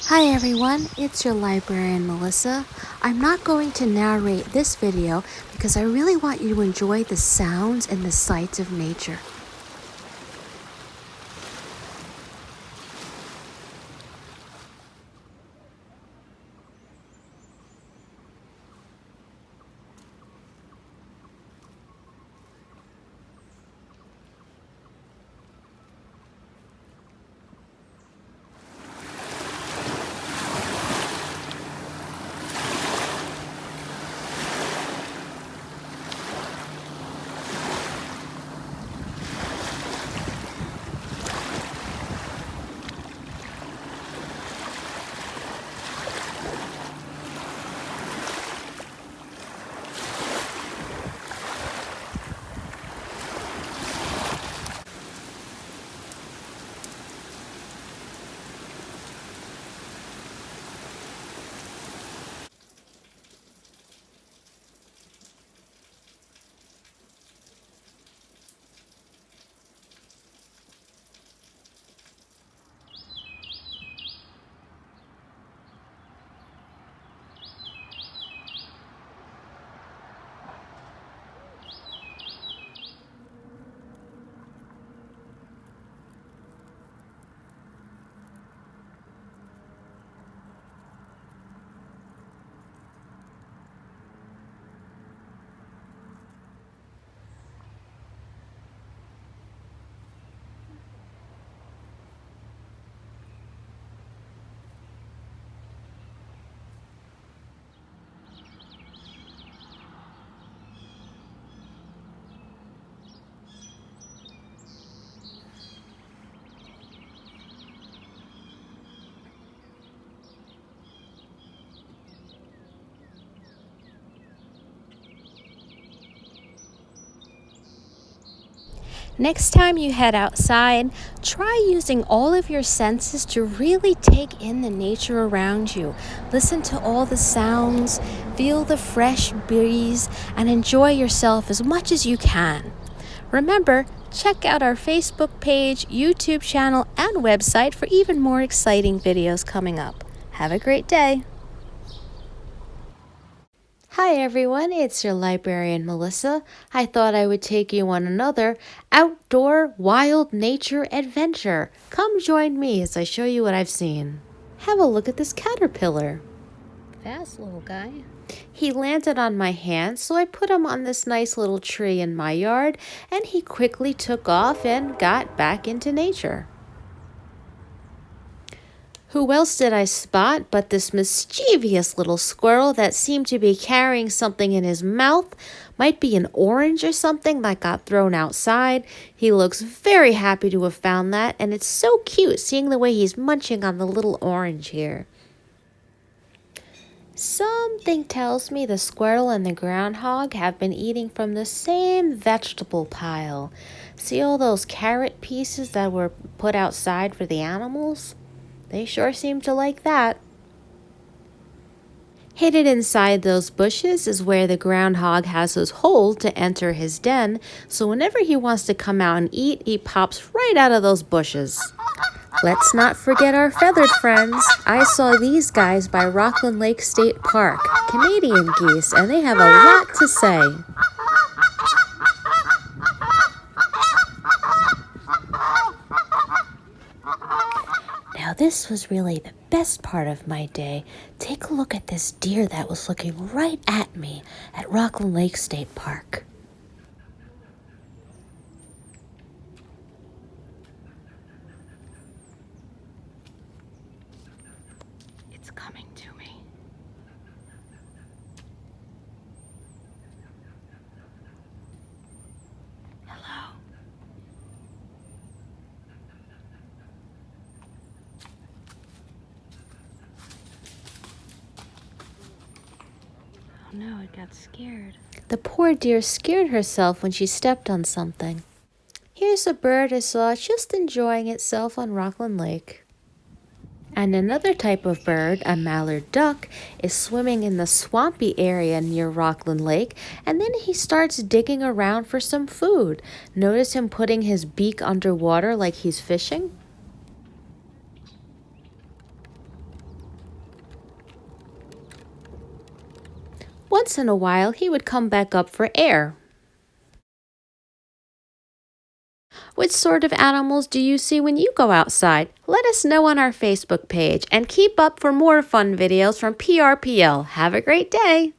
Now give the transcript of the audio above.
Hi everyone, it's your librarian Melissa. I'm not going to narrate this video because I really want you to enjoy the sounds and the sights of nature. Next time you head outside, try using all of your senses to really take in the nature around you. Listen to all the sounds, feel the fresh breeze, and enjoy yourself as much as you can. Remember, check out our Facebook page, YouTube channel, and website for even more exciting videos coming up. Have a great day. Hi everyone, it's your librarian Melissa. I thought I would take you on another outdoor wild nature adventure. Come join me as I show you what I've seen. Have a look at this caterpillar. Fast little guy. He landed on my hand, so I put him on this nice little tree in my yard, and he quickly took off and got back into nature. Who else did I spot but this mischievous little squirrel that seemed to be carrying something in his mouth? Might be an orange or something that got thrown outside. He looks very happy to have found that, and it's so cute seeing the way he's munching on the little orange here. Something tells me the squirrel and the groundhog have been eating from the same vegetable pile. See all those carrot pieces that were put outside for the animals? They sure seem to like that. Hidden inside those bushes is where the groundhog has his hole to enter his den, so whenever he wants to come out and eat, he pops right out of those bushes. Let's not forget our feathered friends. I saw these guys by Rockland Lake State Park, Canadian geese, and they have a lot to say. Now this was really the best part of my day. Take a look at this deer that was looking right at me at Rockland Lake State Park. It's coming to me. Hello. Oh no, it got scared. The poor deer scared herself when she stepped on something. Here's a bird I saw just enjoying itself on Rockland Lake. And another type of bird, a mallard duck, is swimming in the swampy area near Rockland Lake, and then he starts digging around for some food. Notice him putting his beak underwater like he's fishing? Once in a while, he would come back up for air. Which sort of animals do you see when you go outside? Let us know on our Facebook page and keep up for more fun videos from PRPL. Have a great day!